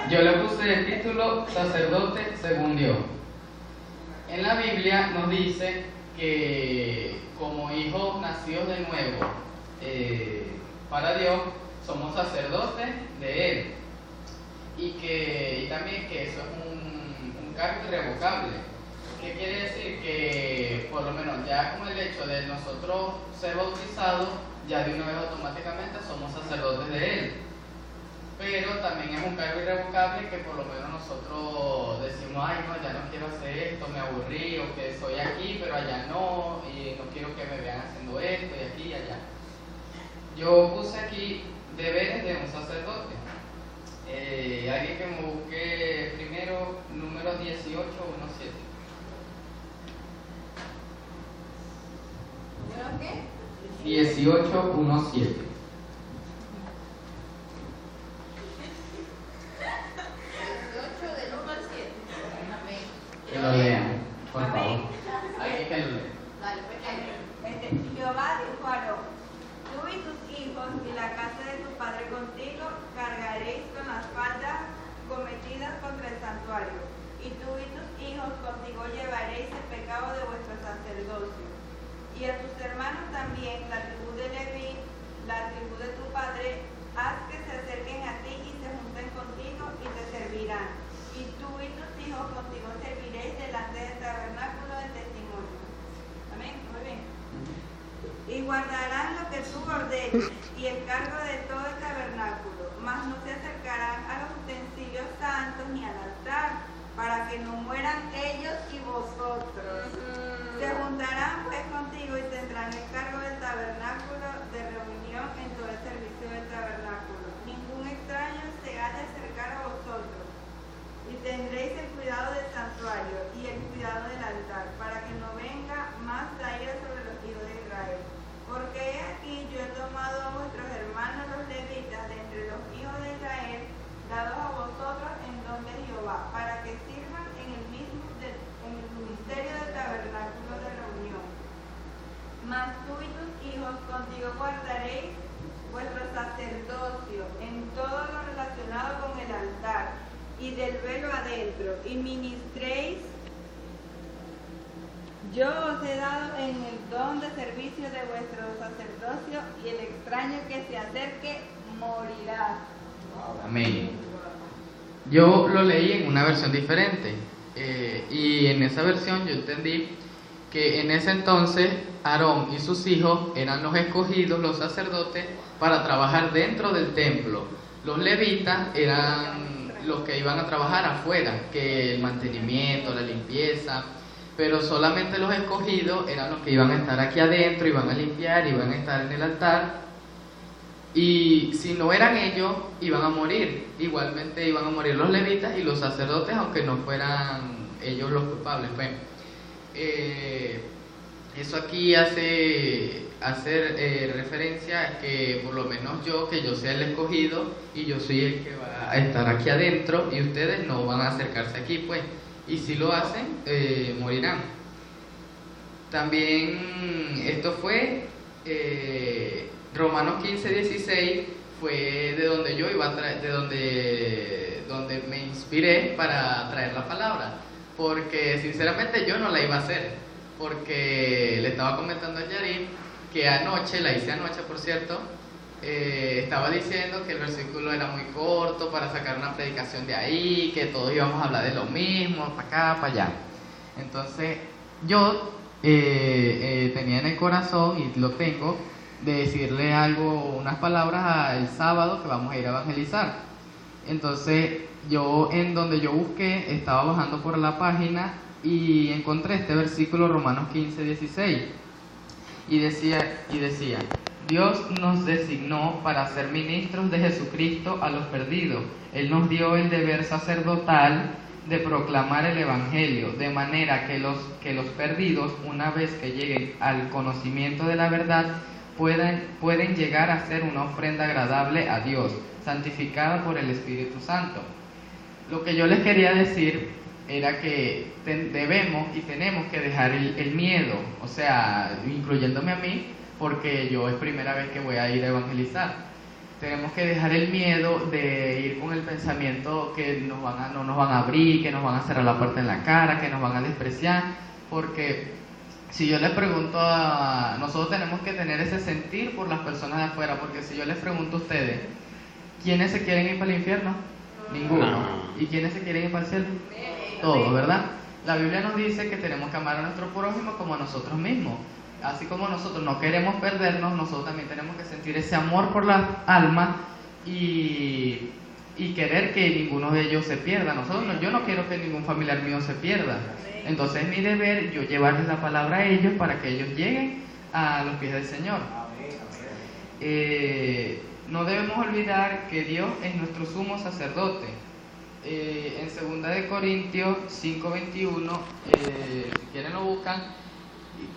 Yo le puse el título Sacerdote según Dios. En la Biblia nos dice que como hijos nacidos de nuevo para Dios, somos sacerdotes de Él. Y también que eso es un cargo irrevocable. ¿Qué quiere decir? Que por lo menos ya con el hecho de nosotros ser bautizados, ya de una vez automáticamente somos sacerdotes de Él. Pero también es un cargo irrevocable que por lo menos nosotros decimos, ay no, ya no quiero hacer esto, me aburrí, o que soy aquí, pero allá no, y no quiero que me vean haciendo esto, y aquí y allá. Yo puse aquí deberes de un sacerdote. Alguien que me busque primero número 1817. ¿Número qué? 1817. 18 del 1 al 7. Amén. Que lo lean, por favor. Alguien que lo lea. Dale, pues. Jehová dijo a Aarón: tú y tus hijos y la casa de tu padre contigo cargaréis con las faltas cometidas contra el santuario, y tú y tus hijos contigo llevaréis el pecado de vuestro sacerdocio. Y a tus hermanos también, la tribu de Leví, la tribu de tu padre, haz que se acerquen a ti y se junten contigo y te servirán. Y tú y tus hijos contigo serviréis delante del tabernáculo del testimonio. Amén. Muy bien. Y guardarán lo que tú ordenes y el cargo de todo el tabernáculo, mas no se acercarán a los utensilios santos ni al altar, para que no mueran ellos y vosotros. Se juntarán pues contigo y tendrán el cargo del tabernáculo de reunión en todo el servicio del tabernáculo. Ningún extraño se ha de acercar a vosotros. Y tendréis el cuidado del santuario y el cuidado del altar, para que no venga más ira sobre los hijos de Israel. Porque he aquí yo he tomado a vuestros hermanos los levitas de entre los hijos de Israel, dados a vosotros en don de Jehová, para que sirvan en el ministerio del tabernáculo de reunión. Mas tú y tus hijos contigo guardaréis vuestro sacerdocio en todo lo relacionado con el altar y del velo adentro, y ministréis. Yo os he dado en el don de servicio de vuestro sacerdocio, y el extraño que se acerque morirá. Amén. Yo lo leí en una versión diferente, y en esa versión yo entendí que en ese entonces Aarón y sus hijos eran los escogidos, los sacerdotes, para trabajar dentro del templo. Los levitas eran los que iban a trabajar afuera, que el mantenimiento, la limpieza, pero solamente los escogidos eran los que iban a estar aquí adentro, iban a limpiar, iban a estar en el altar. Y si no eran ellos, iban a morir. Igualmente iban a morir los levitas y los sacerdotes, aunque no fueran ellos los culpables. Bueno, eso aquí hace referencia a que por lo menos yo, que yo sea el escogido y yo soy el que va a estar aquí adentro, y ustedes no van a acercarse aquí, pues. Y si lo hacen, morirán. También esto fue Romanos 15:16, fue de donde yo iba a traer, donde me inspiré para traer la palabra, porque sinceramente yo no la iba a hacer, porque le estaba comentando a Yarin que anoche, la hice anoche por cierto, estaba diciendo que el versículo era muy corto para sacar una predicación de ahí, que todos íbamos a hablar de lo mismo, para acá, para allá. Entonces yo tenía en el corazón, y lo tengo, de decirle algo, unas palabras el sábado que vamos a ir a evangelizar. Entonces yo, en donde yo busqué, estaba bajando por la página y encontré este versículo, Romanos 15:16, y decía: Dios nos designó para ser ministros de Jesucristo a los perdidos. Él nos dio el deber sacerdotal de proclamar el Evangelio, de manera que los perdidos, una vez que lleguen al conocimiento de la verdad, pueden llegar a ser una ofrenda agradable a Dios, santificada por el Espíritu Santo. Lo que yo les quería decir era que debemos y tenemos que dejar el miedo, o sea, incluyéndome a mí, porque yo es primera vez que voy a ir a evangelizar. Tenemos que dejar el miedo de ir con el pensamiento que no nos van a abrir, que nos van a cerrar la puerta en la cara, que nos van a despreciar, porque si yo les pregunto nosotros tenemos que tener ese sentir por las personas de afuera, porque si yo les pregunto a ustedes, ¿quiénes se quieren ir para el infierno? Ninguno. No. ¿Y quiénes se quieren ir para el cielo? Todos, ¿verdad? La Biblia nos dice que tenemos que amar a nuestro prójimo como a nosotros mismos. Así como nosotros no queremos perdernos, nosotros también tenemos que sentir ese amor por las almas y querer que ninguno de ellos se pierda. Yo no quiero que ningún familiar mío se pierda. Entonces es mi deber yo llevarles la palabra a ellos para que ellos lleguen a los pies del Señor. No debemos olvidar que Dios es nuestro sumo sacerdote. En 2 de Corintios 5:21, si quieren lo buscan,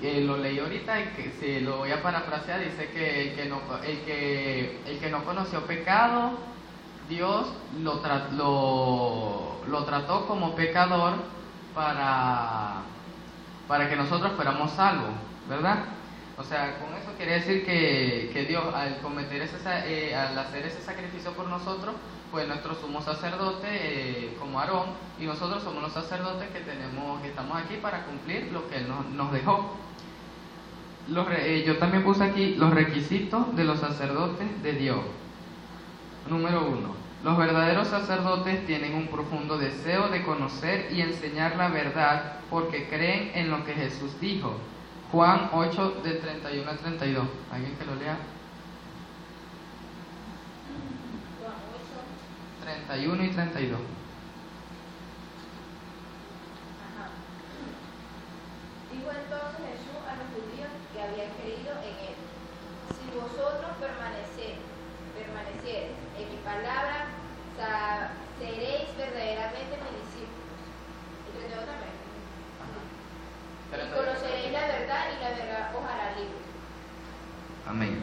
lo leí ahorita y que si lo voy a parafrasear, dice que el que no conoció pecado, Dios lo trató como pecador para que nosotros fuéramos salvos, ¿verdad? O sea, con eso quiere decir que Dios al hacer ese sacrificio por nosotros, fue nuestro sumo sacerdote como Aarón, y nosotros somos los sacerdotes que estamos aquí para cumplir lo que Él nos dejó. Yo también puse aquí los requisitos de los sacerdotes de Dios. Número 1. Los verdaderos sacerdotes tienen un profundo deseo de conocer y enseñar la verdad porque creen en lo que Jesús dijo. Juan 8, del 31 al 32. ¿Alguien que lo lea? 31 y 32. Dijo entonces Jesús a los judíos que habían creído en él: si vosotros permaneciereis en mi palabra, seréis verdaderamente mis discípulos. ¿Y 32 también? Y conoceréis la verdad, y la verdad os hará libres. Amén.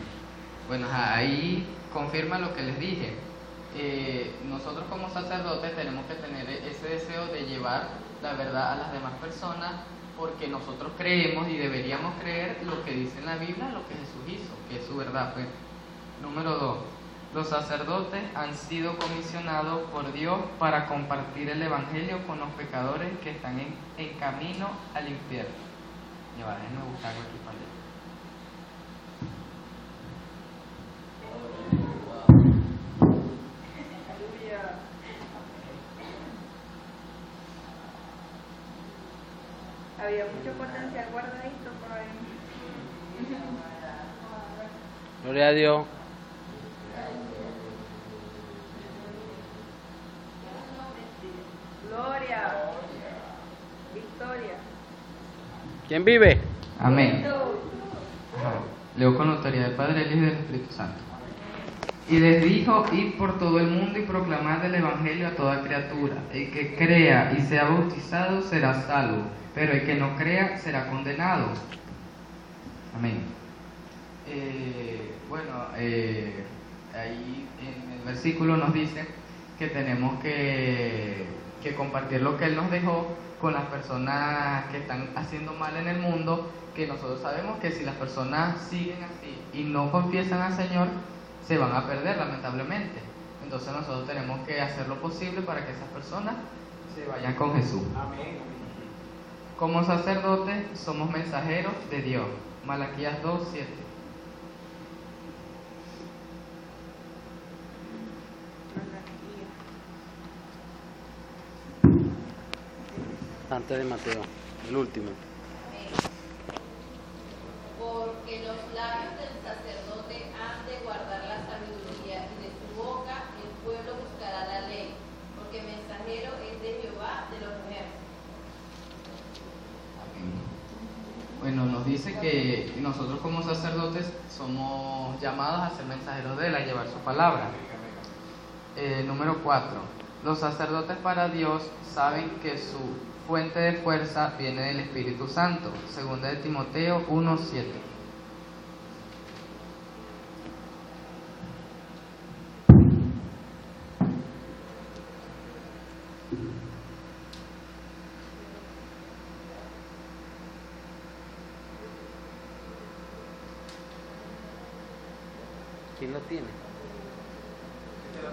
Bueno, ahí confirma lo que les dije. Nosotros como sacerdotes tenemos que tener ese deseo de llevar la verdad a las demás personas, porque nosotros creemos y deberíamos creer lo que dice en la Biblia, lo que Jesús hizo, que es su verdad. Pues. Número 2. Los sacerdotes han sido comisionados por Dios para compartir el Evangelio con los pecadores que están en camino al infierno. Ya va, déjenme buscar algo aquí para leer. Había mucho potencial guardadito por ahí. Gloria a Dios. Gloria. Victoria. ¿Quién vive? Amén. Ajá. Leo con la autoridad del Padre, del Hijo y del Espíritu Santo. Y les dijo: id por todo el mundo y proclamad el Evangelio a toda criatura. El que crea y sea bautizado será salvo, pero el que no crea será condenado. Amén. Ahí en el versículo nos dice que tenemos que compartir lo que Él nos dejó con las personas que están haciendo mal en el mundo, que nosotros sabemos que si las personas siguen así y no confiesan al Señor, se van a perder, lamentablemente. Entonces nosotros tenemos que hacer lo posible para que esas personas se vayan con Jesús. Amén. Como sacerdotes somos mensajeros de Dios. Malaquías 2:7. Antes de Mateo, el último. Porque los labios del sacerdote han de guardar la sabiduría, y de su boca el pueblo buscará la ley, porque mensajero es de Jehová de los ejércitos. Bueno, nos dice que nosotros como sacerdotes somos llamados a ser mensajeros de Él, a llevar su palabra. Número 4. Los sacerdotes para Dios saben que su fuente de fuerza viene del Espíritu Santo. 2 de Timoteo 1:7. ¿Quién lo tiene? Pero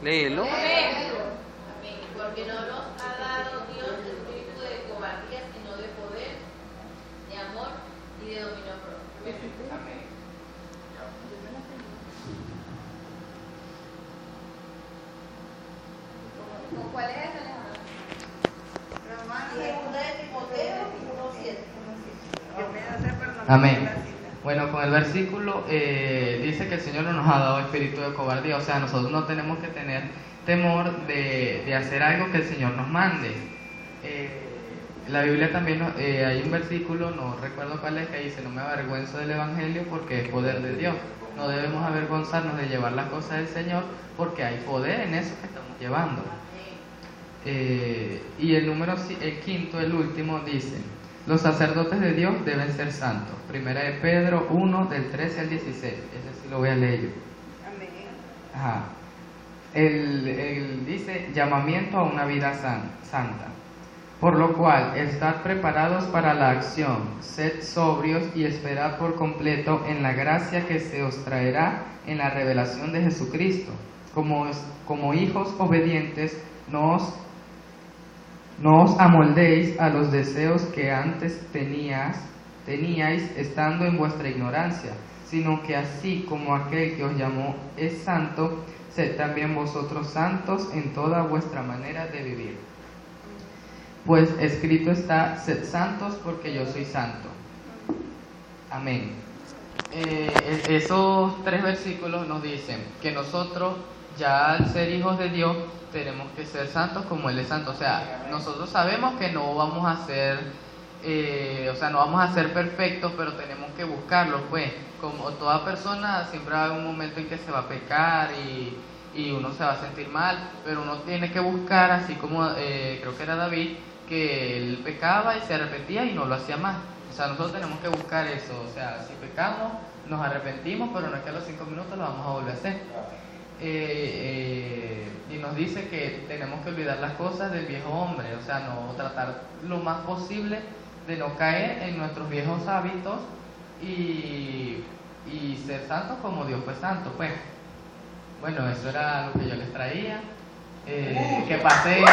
Léelo. amén. Porque no nos ha dado Dios espíritu de cobardía, sino de poder, de amor y de dominio propio. Amén. ¿Con cuál es esa? Segunda de Timoteo 1:7. Amén. Bueno, con el versículo dice que el Señor no nos ha dado espíritu de cobardía, o sea, nosotros no tenemos que tener temor de hacer algo que el Señor nos mande. En la Biblia también hay un versículo, no recuerdo cuál es, que dice: no me avergüenzo del Evangelio porque es poder de Dios. No debemos avergonzarnos de llevar las cosas del Señor porque hay poder en eso que estamos llevando. Y el quinto, el último, dice: los sacerdotes de Dios deben ser santos. Primera de Pedro 1, del 13 al 16. Ese sí lo voy a leer yo. Amén. Ajá. Él dice: llamamiento a una vida santa. Por lo cual, estad preparados para la acción, sed sobrios y esperad por completo en la gracia que se os traerá en la revelación de Jesucristo. Como hijos obedientes, no os amoldéis a los deseos que antes teníais estando en vuestra ignorancia, sino que así como aquel que os llamó es santo, sed también vosotros santos en toda vuestra manera de vivir. Pues escrito está: sed santos porque yo soy santo. Amén. Esos 3 versículos nos dicen que nosotros, ya al ser hijos de Dios, tenemos que ser santos como Él es santo. O sea, nosotros sabemos que no vamos a ser, no vamos a ser perfectos, pero tenemos que buscarlo, pues. Como toda persona, siempre va a haber un momento en que se va a pecar y uno se va a sentir mal, pero uno tiene que buscar, así como creo que era David, que él pecaba y se arrepentía y no lo hacía más. O sea, nosotros tenemos que buscar eso. O sea, si pecamos, nos arrepentimos, pero no es que a los 5 minutos lo vamos a volver a hacer. Y nos dice que tenemos que olvidar las cosas del viejo hombre, o sea, no tratar lo más posible de no caer en nuestros viejos hábitos y ser santos como Dios fue santo, pues. Bueno, eso era lo que yo les traía. Que pasé.